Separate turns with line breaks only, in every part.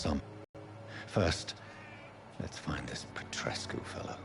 some. First, let's find this Petrescu fellow.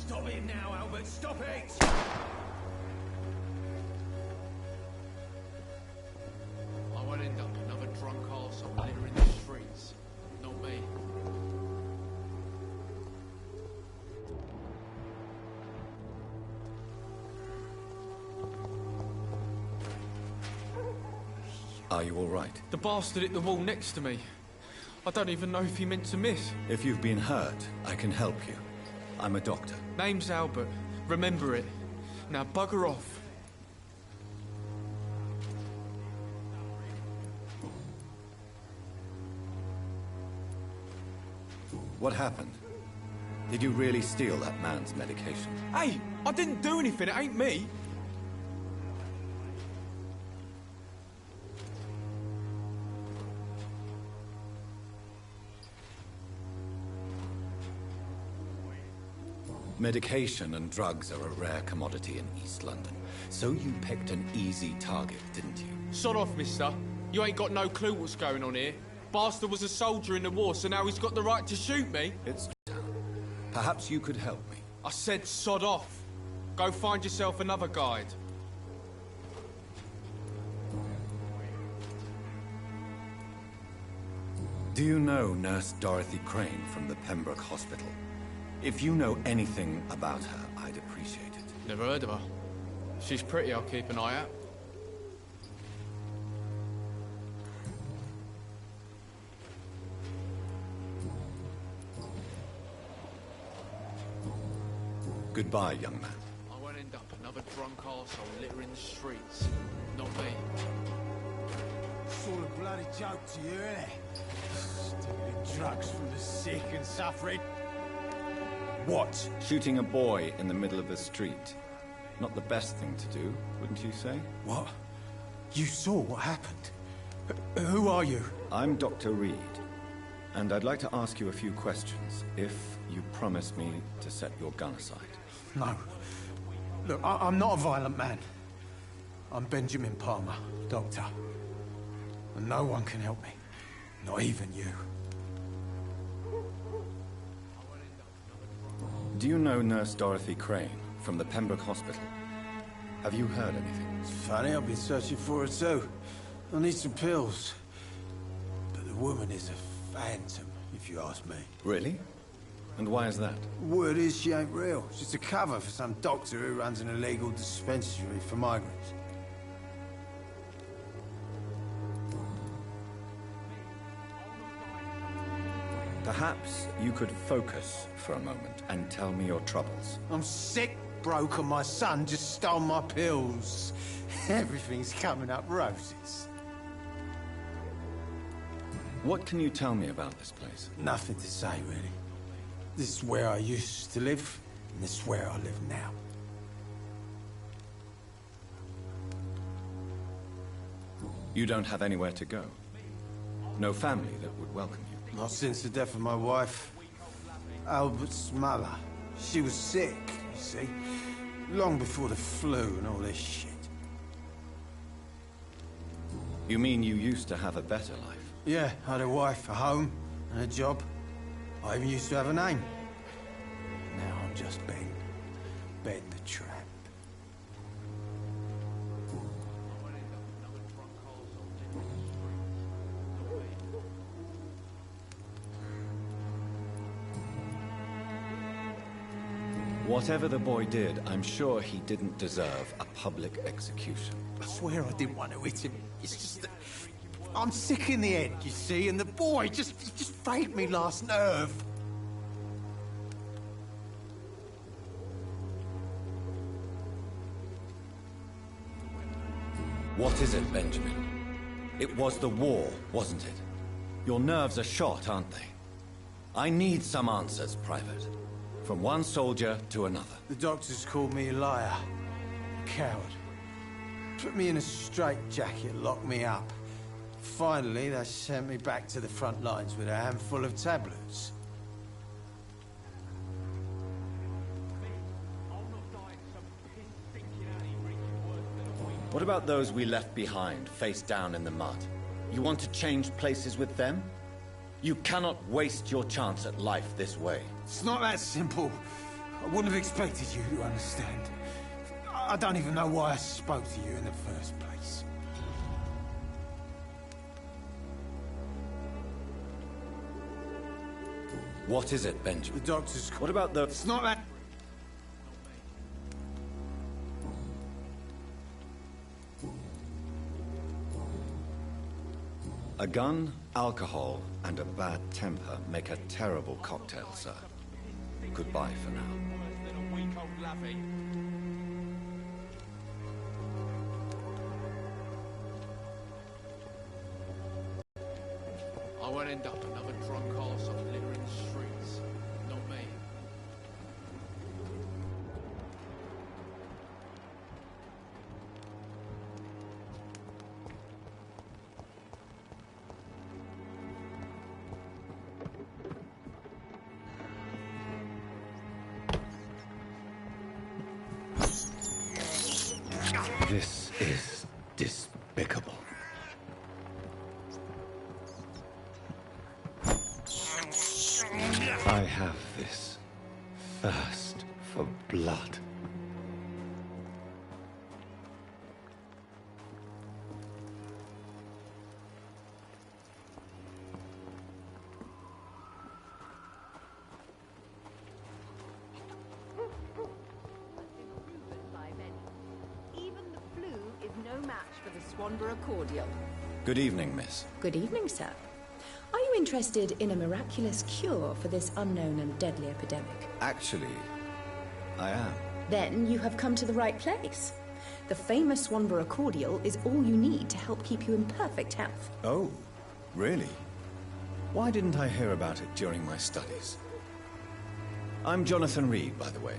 Stop it now, Albert! Stop it!
I won't end up another drunk arsehole littering the streets. Not me.
Are you all right?
The bastard hit the wall next to me. I don't even know if he meant to miss.
If you've been hurt, I can help you. I'm a doctor.
Name's Albert. Remember it. Now bugger off.
What happened? Did you really steal that man's medication?
Hey, I didn't do anything. It ain't me.
Medication and drugs are a rare commodity in East London. So you picked an easy target, didn't you?
Sod off, mister. You ain't got no clue what's going on here. Bastard was a soldier in the war, so now he's got the right to shoot me.
It's town. Perhaps you could help me.
I said sod off. Go find yourself another guide.
Do you know Nurse Dorothy Crane from the Pembroke Hospital? If you know anything about her, I'd appreciate it.
Never heard of her. She's pretty, I'll keep an eye out.
Goodbye, young man.
I won't end up another drunk arsehole littering the streets. Not me.
It's all a bloody joke to you, isn't it? Stealing drugs from the sick and suffering. What?
Shooting a boy in the middle of the street. Not the best thing to do, wouldn't you say?
What? You saw what happened? Who are you?
I'm Dr. Reid, and I'd like to ask you a few questions, if you promise me to set your gun aside.
No. Look, I'm not a violent man. I'm Benjamin Palmer, doctor. And no one can help me. Not even you.
Do you know Nurse Dorothy Crane from the Pembroke Hospital? Have you heard anything?
It's funny, I've been searching for her too. I need some pills. But the woman is a phantom, if you ask me.
Really? And why is that?
Word is she ain't real. She's a cover for some doctor who runs an illegal dispensary for migrants.
Perhaps you could focus for a moment and tell me your troubles.
I'm sick, broke, and my son just stole my pills. Everything's coming up roses.
What can you tell me about this place?
Nothing to say, really. This is where I used to live, and this is where I live now.
You don't have anywhere to go? No family that would welcome you?
Not since the death of my wife, Albert's mother. She was sick, you see. Long before the flu and all this shit.
You mean you used to have a better life?
Yeah, I had a wife, a home, and a job. I even used to have a name. Now I'm just Ben. Ben the Tramp.
Whatever the boy did, I'm sure he didn't deserve a public execution.
I swear I didn't want to hit him. It's just that I'm sick in the head, you see, and the boy just faked me last nerve.
What is it, Benjamin? It was the war, wasn't it? Your nerves are shot, aren't they? I need some answers, Private. From one soldier to another.
The doctors called me a liar. A coward. Put me in a straitjacket, locked me up. Finally, they sent me back to the front lines with a handful of tablets.
What about those we left behind, face down in the mud? You want to change places with them? You cannot waste your chance at life this way.
It's not that simple. I wouldn't have expected you to understand. I don't even know why I spoke to you in the first place.
What is it, Benjamin?
The doctor's...
What about the...
It's not that...
A gun, alcohol, and a bad temper make a terrible cocktail, sir. Goodbye for now.
I won't end up another drunk arse off littering the streets. Not me.
This is despicable. I have this thirst for blood.
Cordial.
Good evening, miss.
Good evening, sir. Are you interested in a miraculous cure for this unknown and deadly epidemic?
Actually, I am.
Then you have come to the right place. The famous Swanborough Cordial is all you need to help keep you in perfect health.
Oh, really? Why didn't I hear about it during my studies? I'm Jonathan Reid, by the way.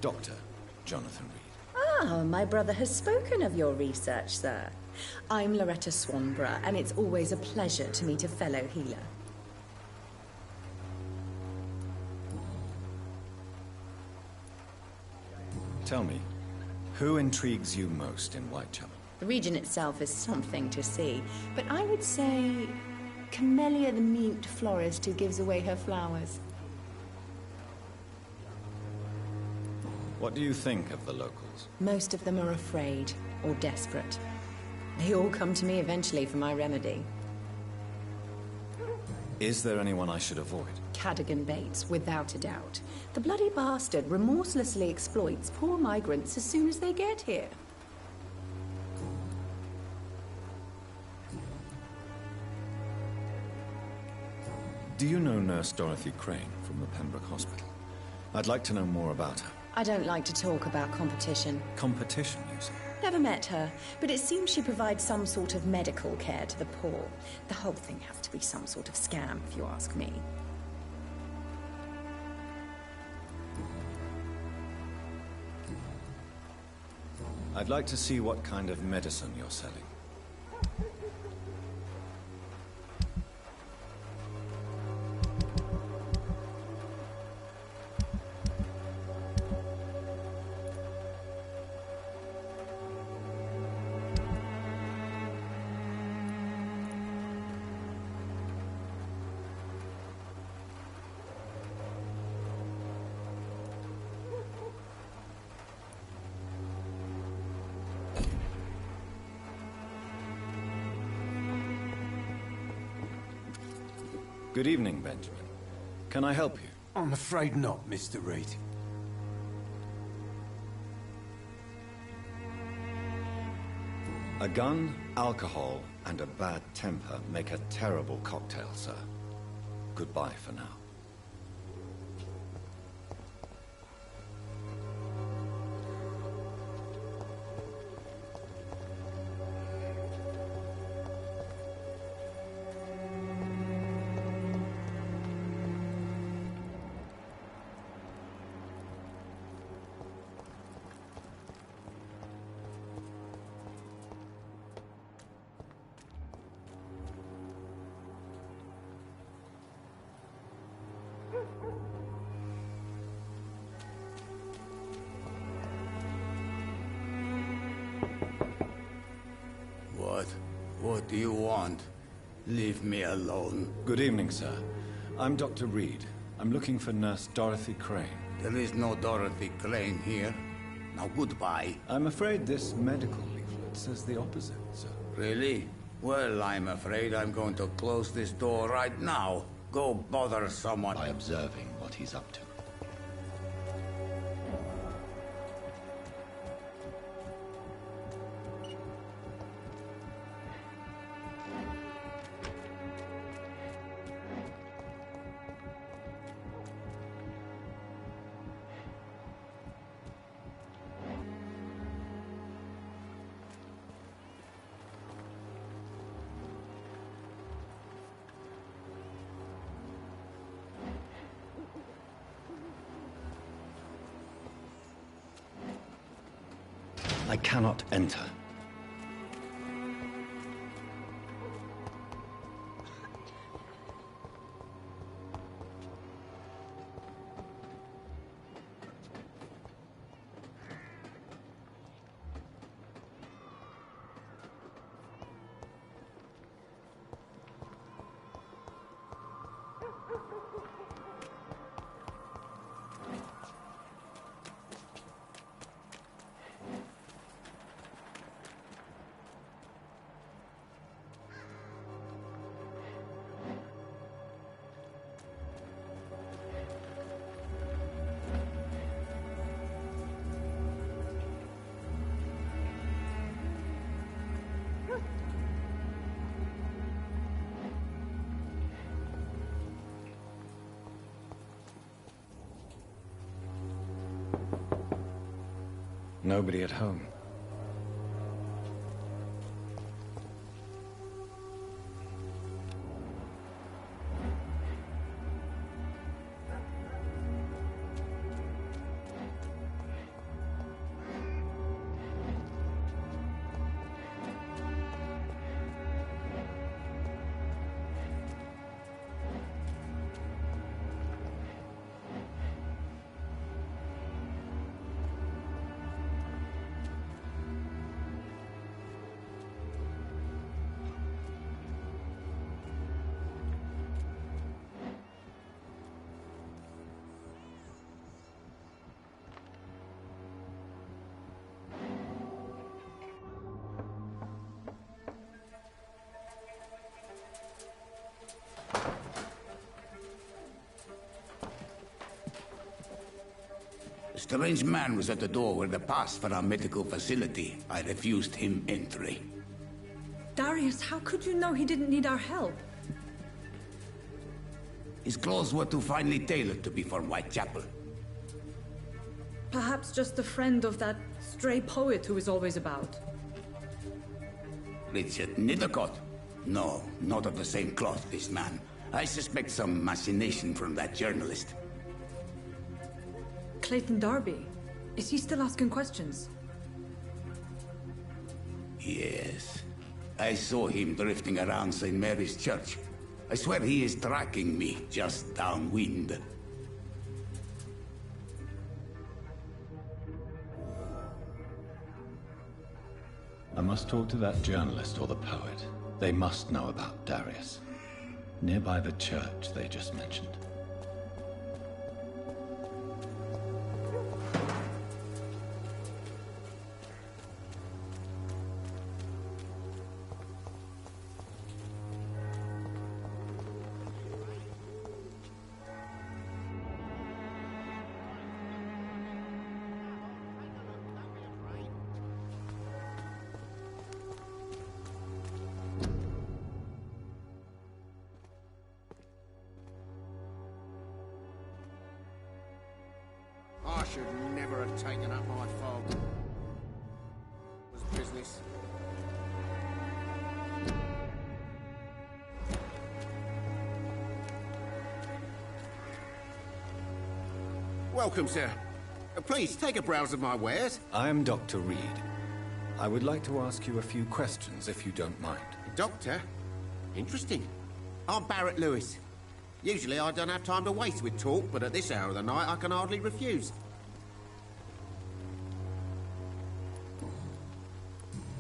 Dr. Jonathan Reid.
Ah, my brother has spoken of your research, sir. I'm Loretta Swanborough, and it's always a pleasure to meet a fellow healer.
Tell me, who intrigues you most in Whitechapel?
The region itself is something to see, but I would say Camellia the mute florist who gives away her flowers.
What do you think of the locals?
Most of them are afraid or desperate. They all come to me eventually for my remedy.
Is there anyone I should avoid?
Cadogan Bates, without a doubt. The bloody bastard remorselessly exploits poor migrants as soon as they get here.
Do you know Nurse Dorothy Crane from the Pembroke Hospital? I'd like to know more about her.
I don't like to talk about competition.
Competition, you say?
Never met her, but it seems she provides some sort of medical care to the poor. The whole thing has to be some sort of scam, if you ask me.
I'd like to see what kind of medicine you're selling. Good evening, Benjamin. Can I help you?
I'm afraid not, Mr. Reid.
A gun, alcohol, and a bad temper make a terrible cocktail, sir. Goodbye for now.
What do you want? Leave me alone.
Good evening, sir. I'm Dr. Reid. I'm looking for Nurse Dorothy Crane.
There is no Dorothy Crane here. Now goodbye.
I'm afraid this medical leaflet says the opposite, sir.
Really? Well, I'm afraid I'm going to close this door right now. Go bother someone.
By observing what he's up to.
I cannot enter. Nobody at home.
A strange man was at the door with a pass for our medical facility. I refused him entry.
Darius, how could you know he didn't need our help?
His clothes were too finely tailored to be from Whitechapel.
Perhaps just a friend of that stray poet who is always about.
Richard Nithercott? No, not of the same cloth, this man. I suspect some machination from that journalist.
Clayton Darby. Is he still asking questions?
Yes. I saw him drifting around St. Mary's Church. I swear he is tracking me, just downwind.
I must talk to that journalist or the poet. They must know about Darius. Nearby the church they just mentioned.
I should never have taken up my fog. It was business. Welcome, sir. Please, take a browse of my wares.
I am Dr. Reid. I would like to ask you a few questions, if you don't mind.
Doctor? Interesting. I'm Barrett Lewis. Usually I don't have time to waste with talk, but at this hour of the night I can hardly refuse.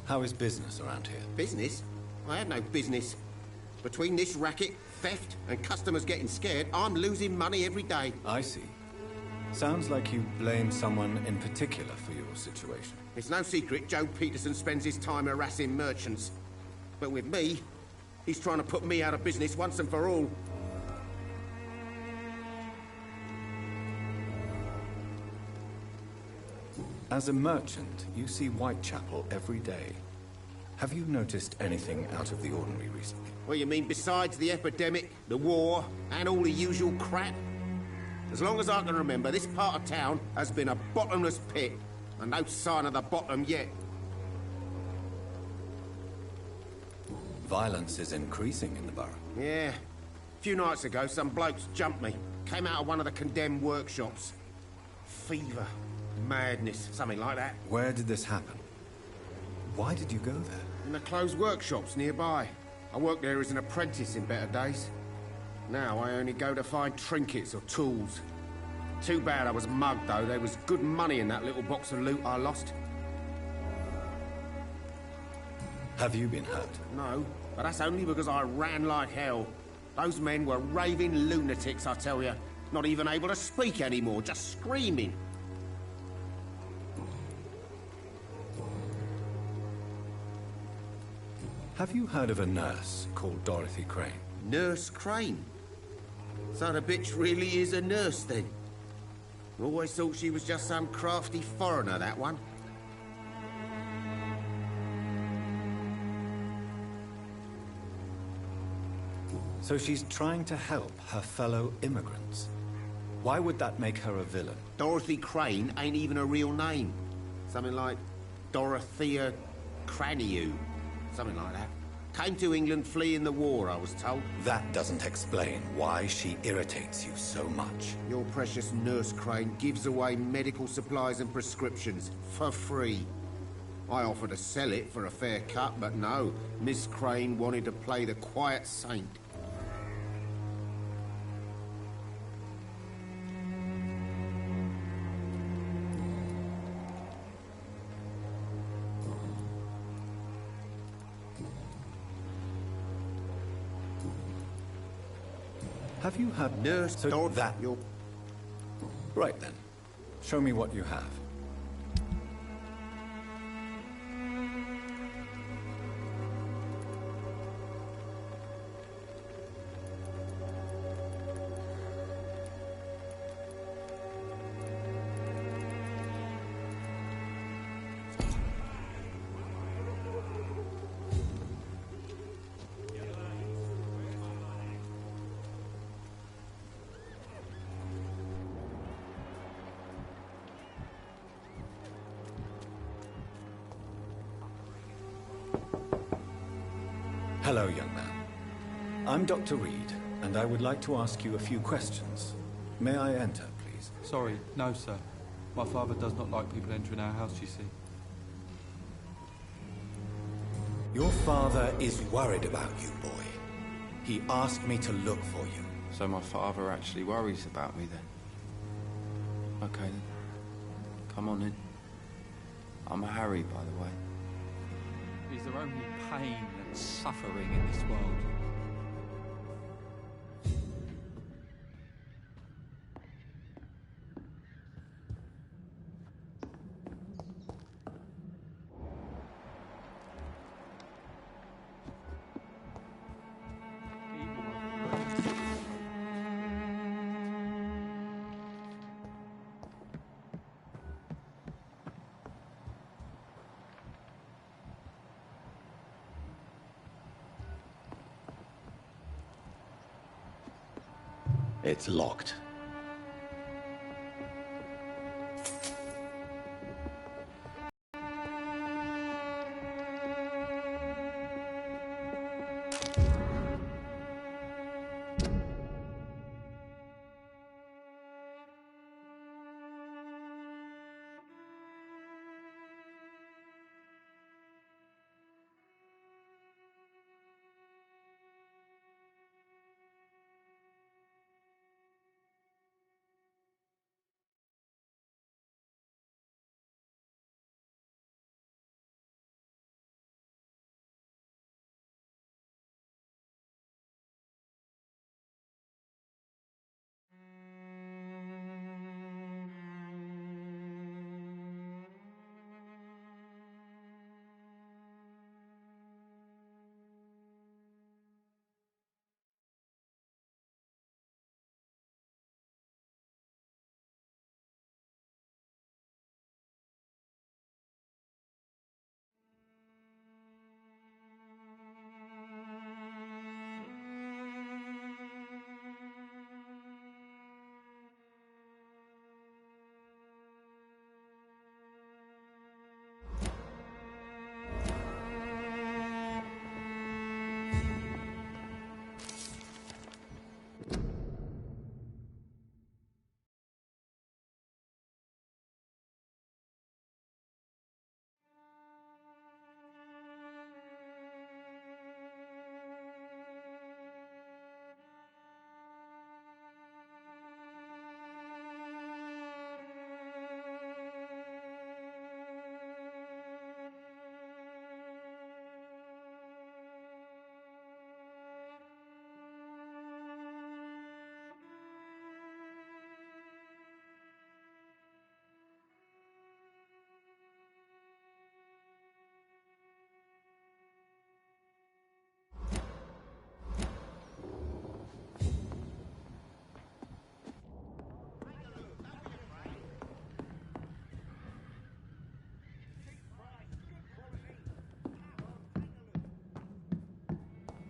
How is business around here?
Business? I have no business. Between this racket, theft, and customers getting scared, I'm losing money every day.
I see. Sounds like you blame someone in particular for your situation.
It's no secret Joe Peterson spends his time harassing merchants. But with me, he's trying to put me out of business once and for all.
As a merchant, you see Whitechapel every day. Have you noticed anything out of the ordinary recently?
What you mean besides the epidemic, the war, and all the usual crap? As long as I can remember, this part of town has been a bottomless pit, and no sign of the bottom yet.
Violence is increasing in the borough.
Yeah. A few nights ago, some blokes jumped me. Came out of one of the condemned workshops. Fever. Madness. Something like that.
Where did this happen? Why did you go there?
In the closed workshops nearby. I worked there as an apprentice in better days. Now I only go to find trinkets or tools. Too bad I was mugged, though. There was good money in that little box of loot I lost.
Have you been hurt?
No, but that's only because I ran like hell. Those men were raving lunatics, I tell you. Not even able to speak anymore, just screaming.
Have you heard of a nurse called Dorothy Crane?
Nurse Crane? So the bitch really is a nurse, then? Always thought she was just some crafty foreigner, that one.
So she's trying to help her fellow immigrants. Why would that make her a villain?
Dorothy Crane ain't even a real name. Something like Dorothea Craniu. Something like that. Came to England fleeing the war, I was told.
That doesn't explain why she irritates you so much.
Your precious Nurse Crane gives away medical supplies and prescriptions for free. I offered to sell it for a fair cut, but no. Miss Crane wanted to play the quiet saint.
Have you had
Nurse
that? Right then. Show me what you have. Hello, young man. I'm Dr. Reid, and I would like to ask you a few questions. May I enter, please?
Sorry, no, sir. My father does not like people entering our house, you see.
Your father is worried about you, boy. He asked me to look for you.
So my father actually worries about me, then? Okay, then. Come on in. I'm Harry, by the way. Is there only pain and suffering in this world?
It's locked.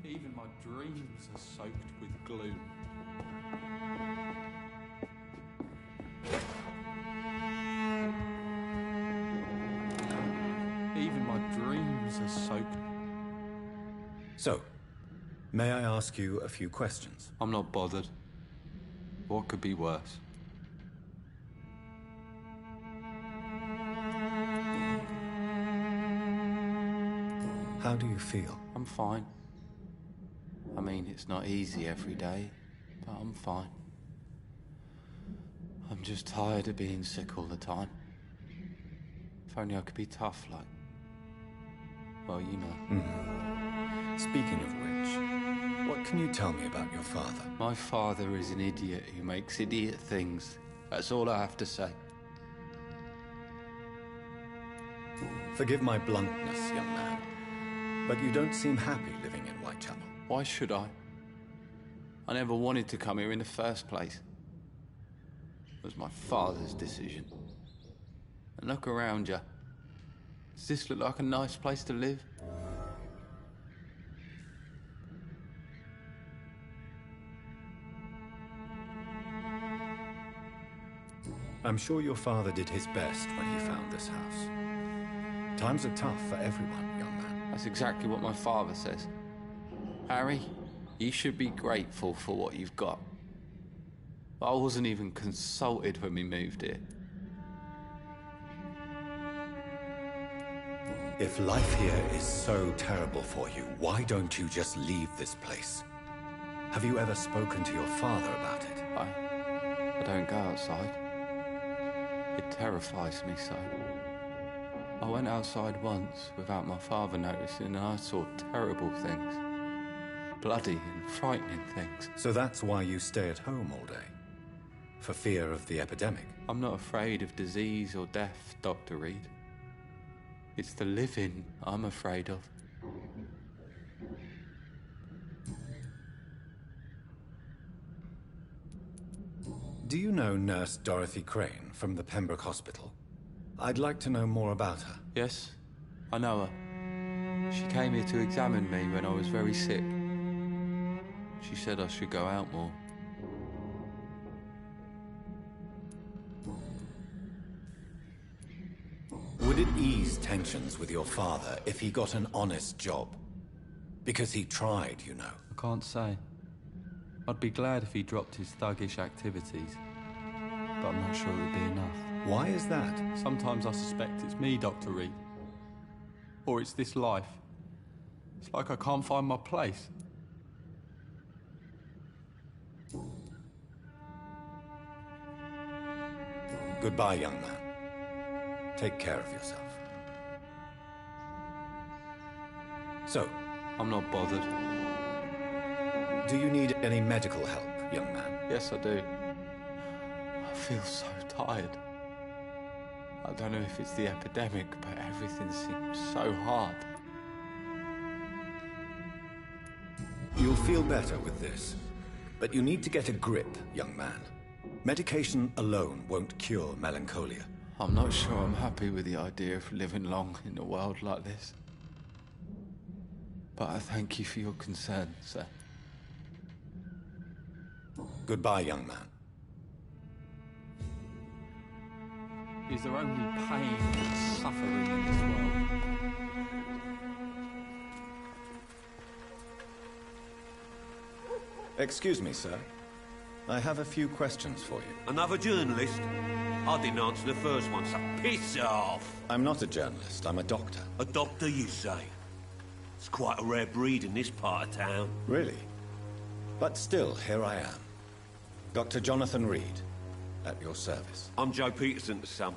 Even my dreams are soaked with gloom. Even my dreams are soaked. So, may I ask you a few questions?
I'm not bothered. What could be worse?
How do you feel?
I'm fine. I mean, it's not easy every day, but I'm fine. I'm just tired of being sick all the time. If only I could be tough like... well, you know.
Speaking of which, what can you tell me about your father?
My father is an idiot who makes idiot things. That's all I have to say.
Forgive my bluntness, young man, but you don't seem happy living in Whitechapel.
Why should I? I never wanted to come here in the first place. It was my father's decision. And look around you. Does this look like a nice place to live?
I'm sure your father did his best when he found this house. Times are tough for everyone, young man.
That's exactly what my father says. Harry, you should be grateful for what you've got. I wasn't even consulted when we moved here.
If life here is so terrible for you, why don't you just leave this place? Have you ever spoken to your father about it?
I don't go outside. It terrifies me so. I went outside once without my father noticing and I saw terrible things. Bloody and frightening things.
So that's why you stay at home all day? For fear of the epidemic?
I'm not afraid of disease or death, Dr. Reid. It's the living I'm afraid of.
Do you know Nurse Dorothy Crane from the Pembroke Hospital? I'd like to know more about her.
Yes, I know her. She came here to examine me when I was very sick. She said I should go out more.
Would it ease tensions with your father if he got an honest job? Because he tried, you know.
I can't say. I'd be glad if he dropped his thuggish activities, but I'm not sure it would be enough.
Why is that?
Sometimes I suspect it's me, Dr. Reid. Or it's this life. It's like I can't find my place.
Goodbye, young man. Take care of yourself. So,
I'm not bothered.
do you need any medical help, young man?
Yes, I do. I feel so tired. I don't know if it's the epidemic, but everything seems so hard.
You'll feel better with this. But you need to get a grip, young man. Medication alone won't cure melancholia.
I'm not sure I'm happy with the idea of living long in a world like this. But I thank you for your concern, sir.
Goodbye, young man.
Is there only pain and suffering in this world?
Excuse me, sir. I have a few questions for you.
Another journalist? I didn't answer the first one, so piss off!
I'm not a journalist, I'm a doctor.
A doctor, you say? It's quite a rare breed in this part of town.
Really? But still, here I am. Dr. Jonathan Reid, at your service.
I'm Joe Peterson to some,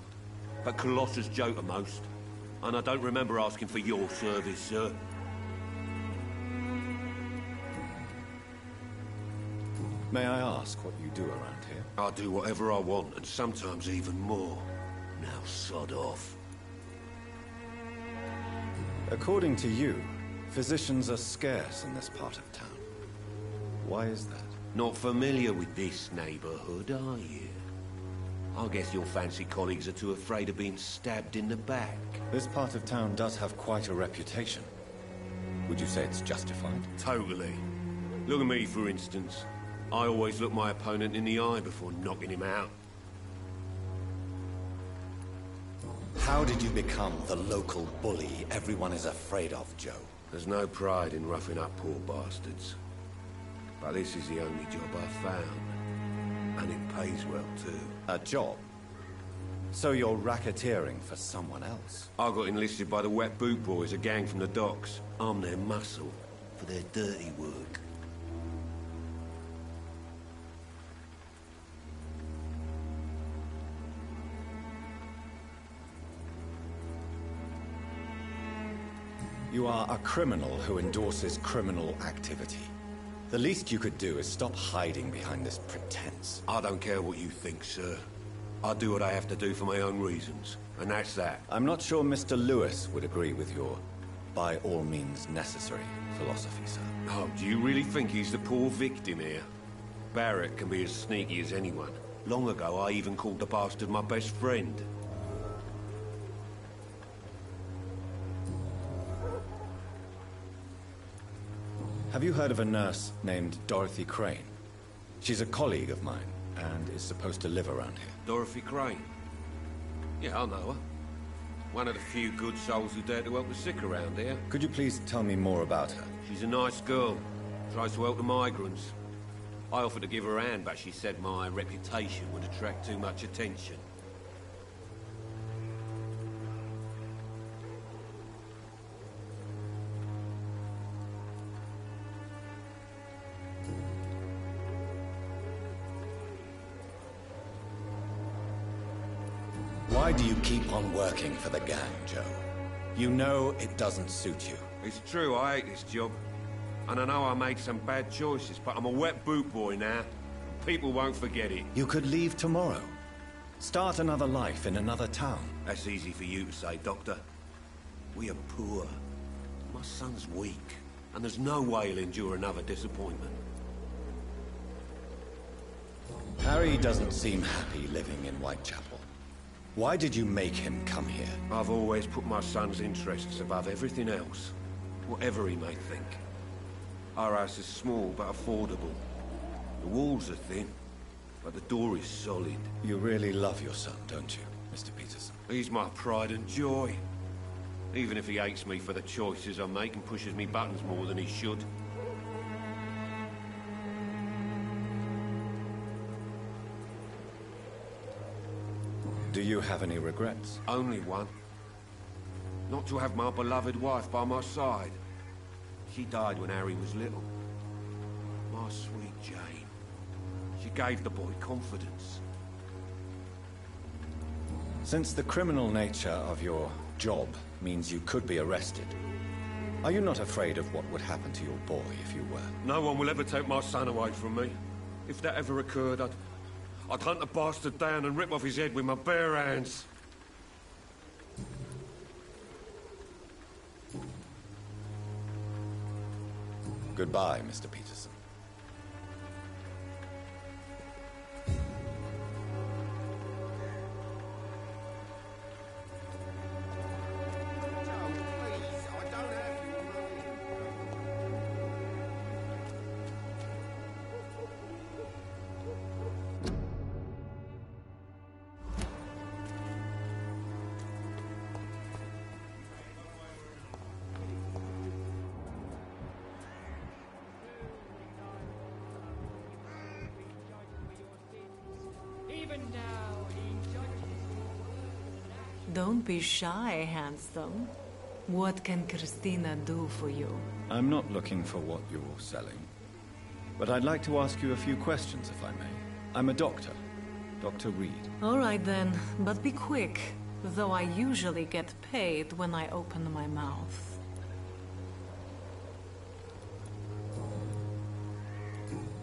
but Colossus Joe to most. And I don't remember asking for your service, sir.
May I ask what you do around here?
I do whatever I want, and sometimes even more. Now sod off.
According to you, physicians are scarce in this part of town. Why is that?
Not familiar with this neighborhood, are you? I guess your fancy colleagues are too afraid of being stabbed in the back.
This part of town does have quite a reputation. Would you say it's justified?
Totally. Look at me, for instance. I always look my opponent in the eye before knocking him out.
How did you become the local bully everyone is afraid of, Joe?
There's no pride in roughing up poor bastards. But this is the only job I've found. And it pays well, too.
A job? So you're racketeering for someone else?
I got enlisted by the Wet Boot Boys, a gang from the docks. I'm their muscle for their dirty work.
You are a criminal who endorses criminal activity. The least you could do is stop hiding behind this pretense.
I don't care what you think, sir. I do what I have to do for my own reasons, and that's that.
I'm not sure Mr. Lewis would agree with your by all means necessary philosophy, sir.
Oh, do you really think he's the poor victim here? Barrett can be as sneaky as anyone. Long ago, I even called the bastard my best friend.
Have you heard of a nurse named Dorothy Crane? She's a colleague of mine, and is supposed to live around here.
Dorothy Crane? Yeah, I know her. One of the few good souls who dare to help the sick around here.
Could you please tell me more about her?
She's a nice girl. tries to help the migrants. I offered to give her a hand, but she said my reputation would attract too much attention.
Why do you keep on working for the gang, Joe? You know it doesn't suit you.
It's true, I hate this job. And I know I made some bad choices, but I'm a wet boot boy now. People won't forget it.
You could leave tomorrow. Start another life in another town.
That's easy for you to say, Doctor. We are poor. My son's weak, and there's no way he'll endure another disappointment.
Harry doesn't seem happy living in Whitechapel. Why did you make him come here?
I've always put my son's interests above everything else, whatever he may think. Our house is small but affordable. The walls are thin, but the door is solid.
You really love your son, don't you, Mr. Peterson?
He's my pride and joy. Even if he hates me for the choices I make and pushes me buttons more than he should.
Do you have any regrets?
Only one. Not to have my beloved wife by my side. She died when Harry was little. My sweet Jane. She gave the boy confidence.
Since the criminal nature of your job means you could be arrested, are you not afraid of what would happen to your boy if you were?
No one will ever take my son away from me. If that ever occurred, I'd hunt the bastard down and rip off his head with my bare hands.
Goodbye, Mr. Peterson.
Don't be shy, handsome. What can Kristina do for you?
I'm not looking for what you're selling, but I'd like to ask you a few questions, if I may. I'm a doctor, Dr. Reid.
All right then, but be quick, though I usually get paid when I open my mouth.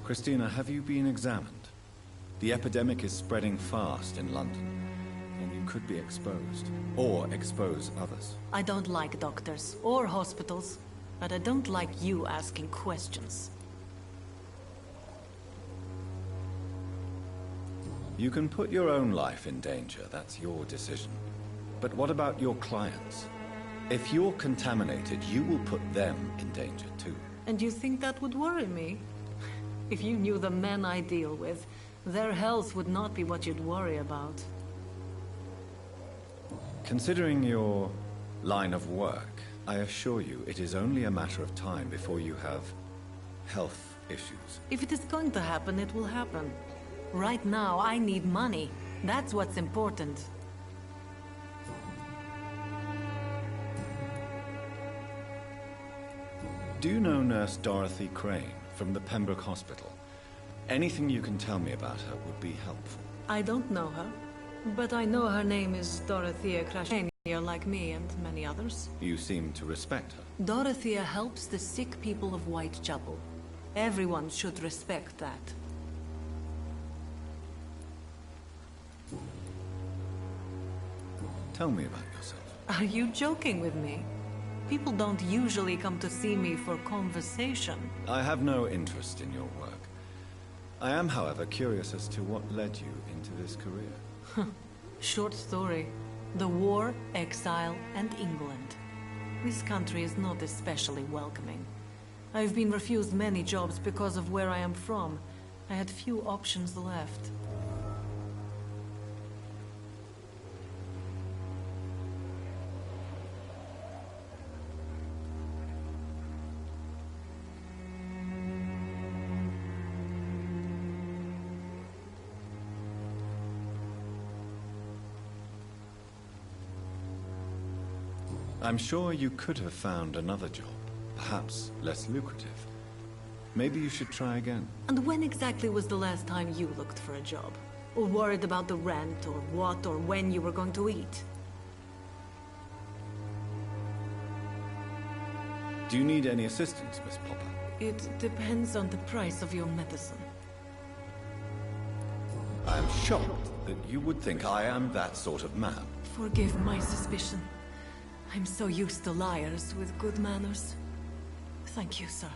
Kristina, have you been examined? The epidemic is spreading fast in London, and you could be exposed, or expose others.
I don't like doctors or hospitals, but I don't like you asking questions.
You can put your own life in danger, that's your decision. But what about your clients? If you're contaminated, you will put them in danger too.
And you think that would worry me? If you knew the men I deal with, their health would not be what you'd worry about.
Considering your line of work, I assure you it is only a matter of time before you have health issues.
If it is going to happen, it will happen. Right now, I need money. That's what's important.
Do you know Nurse Dorothy Crane from the Pembroke Hospital? Anything you can tell me about her would be helpful.
I don't know her, but I know her name is Dorothea Crane, like me and many others.
You seem to respect her.
Dorothea helps the sick people of Whitechapel. Everyone should respect that.
Tell me about yourself.
Are you joking with me? People don't usually come to see me for conversation.
I have no interest in your work. I am, however, curious as to what led you into this career.
Short story. The war, exile, and England. This country is not especially welcoming. I've been refused many jobs because of where I am from. I had few options left.
I'm sure you could have found another job, perhaps less lucrative. Maybe you should try again.
And when exactly was the last time you looked for a job? Or worried about the rent, or what, or when you were going to eat?
Do you need any assistance, Miss Popper?
It depends on the price of your medicine.
I'm shocked that you would think I am that sort of man.
Forgive my suspicion. I'm so used to liars with good manners. Thank you, sir.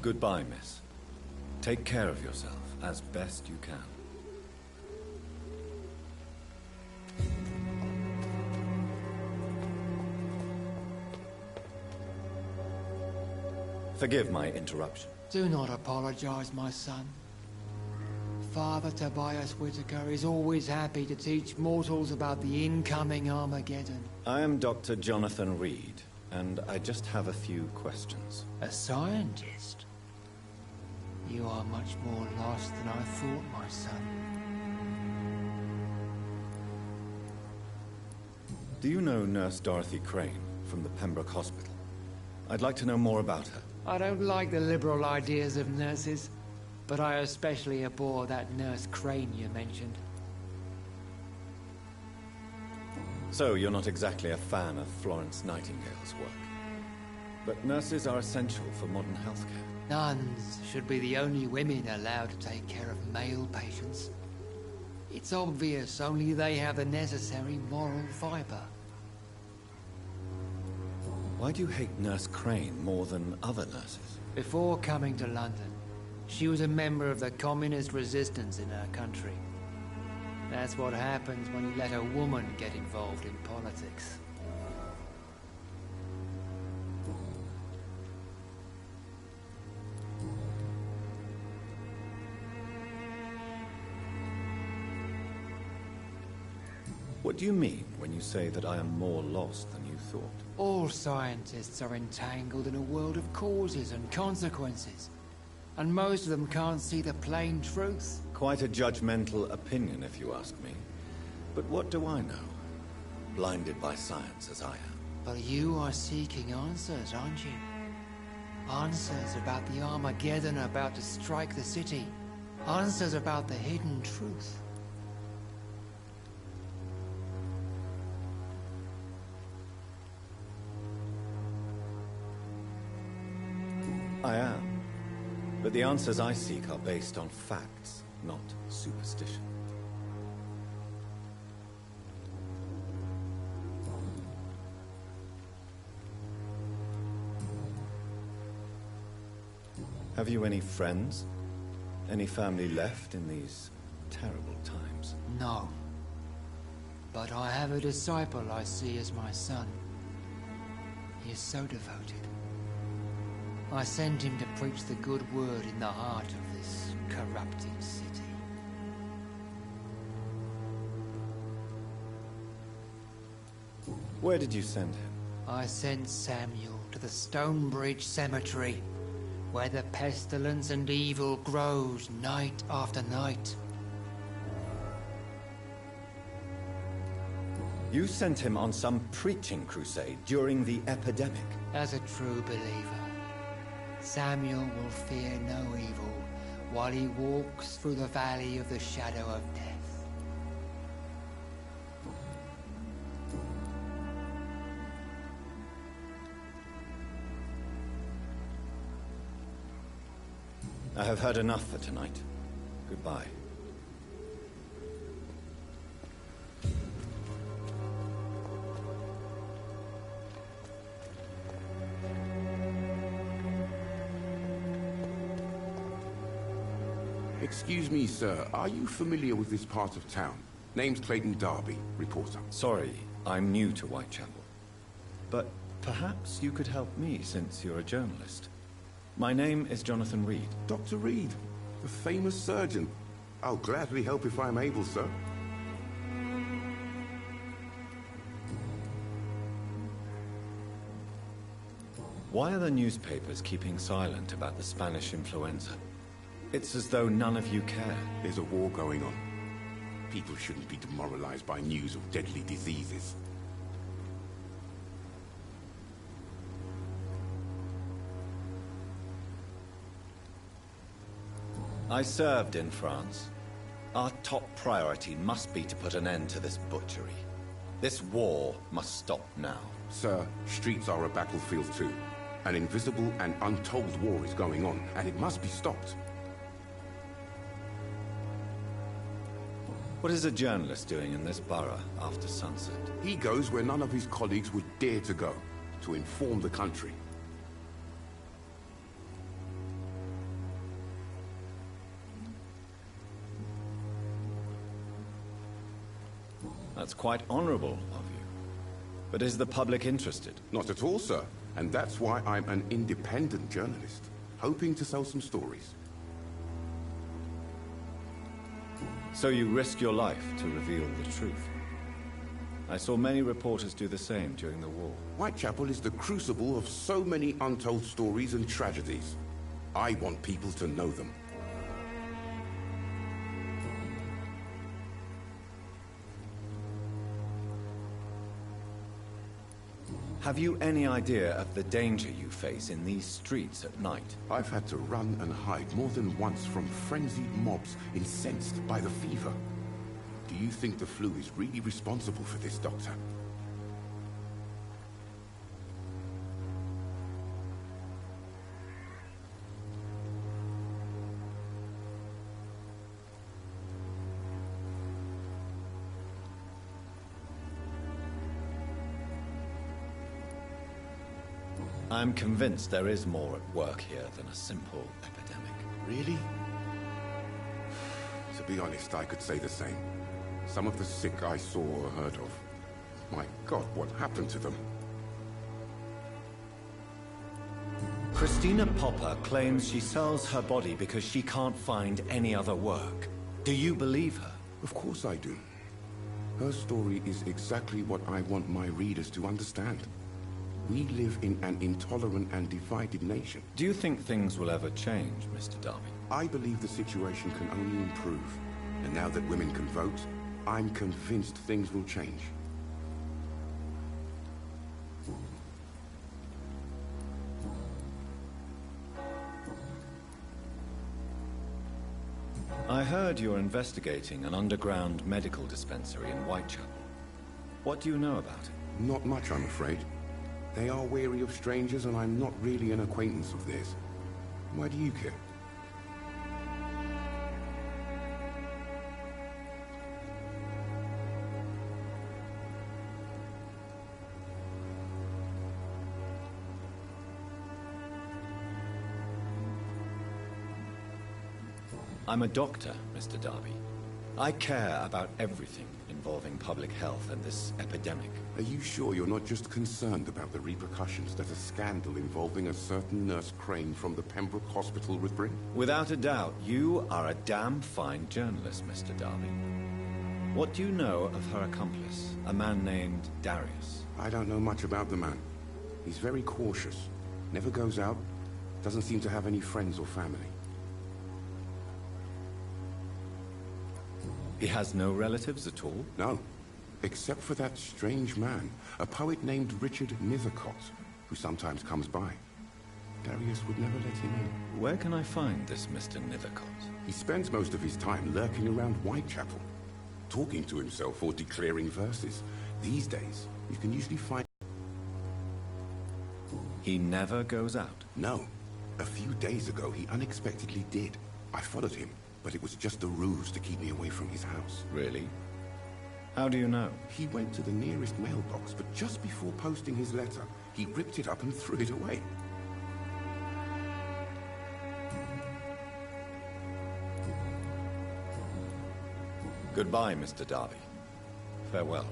Goodbye, miss. Take care of yourself as best you can. Forgive my interruption.
Do not apologize, my son. Father Tobias Whitaker is always happy to teach mortals about the incoming Armageddon.
I am Dr. Jonathan Reid, and I just have a few questions.
A scientist? You are much more lost than I thought, my son.
Do you know Nurse Dorothy Crane from the Pembroke Hospital? I'd like to know more about her.
I don't like the liberal ideas of nurses, but I especially abhor that Nurse Crane you mentioned.
So, you're not exactly a fan of Florence Nightingale's work. But nurses are essential for modern healthcare.
Nuns should be the only women allowed to take care of male patients. It's obvious only they have the necessary moral fiber.
Why do you hate Nurse Crane more than other nurses?
Before coming to London, she was a member of the communist resistance in her country. That's what happens when you let a woman get involved in politics.
What do you mean when you say that I am more lost than you thought?
All scientists are entangled in a world of causes and consequences. And most of them can't see the plain truth.
Quite a judgmental opinion, if you ask me. But what do I know? Blinded by science as I am.
But you are seeking answers, aren't you? Answers about the Armageddon about to strike the city. Answers about the hidden truth.
I am. But the answers I seek are based on facts, not superstition. Have you any friends? Any family left in these terrible times?
No. But I have a disciple I see as my son. He is so devoted. I sent him to preach the good word in the heart of this corrupted city.
Where did you send him?
I sent Samuel to the Stonebridge Cemetery, where the pestilence and evil grows night after night.
You sent him on some preaching crusade during the epidemic.
As a true believer, Samuel will fear no evil while he walks through the valley of the shadow of death.
I have heard enough for tonight. Goodbye.
Excuse me, sir. Are you familiar with this part of town? Name's Clayton Darby, reporter.
Sorry, I'm new to Whitechapel. But perhaps you could help me since you're a journalist. My name is Jonathan Reid.
Dr. Reid, the famous surgeon. I'll gladly help if I'm able, sir.
Why are the newspapers keeping silent about the Spanish influenza? It's as though none of you care.
There's a war going on. People shouldn't be demoralized by news of deadly diseases.
I served in France. Our top priority must be to put an end to this butchery. This war must stop now.
Sir, streets are a battlefield too. An invisible and untold war is going on, and it must be stopped.
What is a journalist doing in this borough after sunset?
He goes where none of his colleagues would dare to go, to inform the country.
That's quite honorable of you. But is the public interested?
Not at all, sir. And that's why I'm an independent journalist, hoping to sell some stories.
So you risk your life to reveal the truth. I saw many reporters do the same during the war.
Whitechapel is the crucible of so many untold stories and tragedies. I want people to know them.
Have you any idea of the danger you face in these streets at night?
I've had to run and hide more than once from frenzied mobs incensed by the fever. Do you think the flu is really responsible for this, Doctor?
I'm convinced there is more at work here than a simple epidemic.
Really? To be honest, I could say the same. Some of the sick I saw or heard of. My God, what happened to them?
Kristina Popper claims she sells her body because she can't find any other work. Do you believe her?
Of course I do. Her story is exactly what I want my readers to understand. We live in an intolerant and divided nation.
Do you think things will ever change, Mr. Darby?
I believe the situation can only improve. And now that women can vote, I'm convinced things will change.
I heard you're investigating an underground medical dispensary in Whitechapel. What do you know about it?
Not much, I'm afraid. They are wary of strangers, and I'm not really an acquaintance of theirs. Why do you care?
I'm a doctor, Mr. Darby. I care about everything involving public health and this epidemic.
Are you sure you're not just concerned about the repercussions that a scandal involving a certain Nurse Crane from the Pembroke Hospital would bring?
Without a doubt, you are a damn fine journalist, Mr. Darby. What do you know of her accomplice, a man named Darius?
I don't know much about the man. He's very cautious, never goes out, doesn't seem to have any friends or family.
He has no relatives at all?
No, except for that strange man, a poet named Richard Nethercott, who sometimes comes by. Darius would never let him in.
Where can I find this Mr. Nethercott?
He spends most of his time lurking around Whitechapel, talking to himself or declaring verses. These days, you can usually find...
He never goes out?
No. A few days ago, he unexpectedly did. I followed him, but it was just a ruse to keep me away from his house.
Really? How do you know?
He went to the nearest mailbox, but just before posting his letter, he ripped it up and threw it away.
Goodbye, Mr. Darby. Farewell.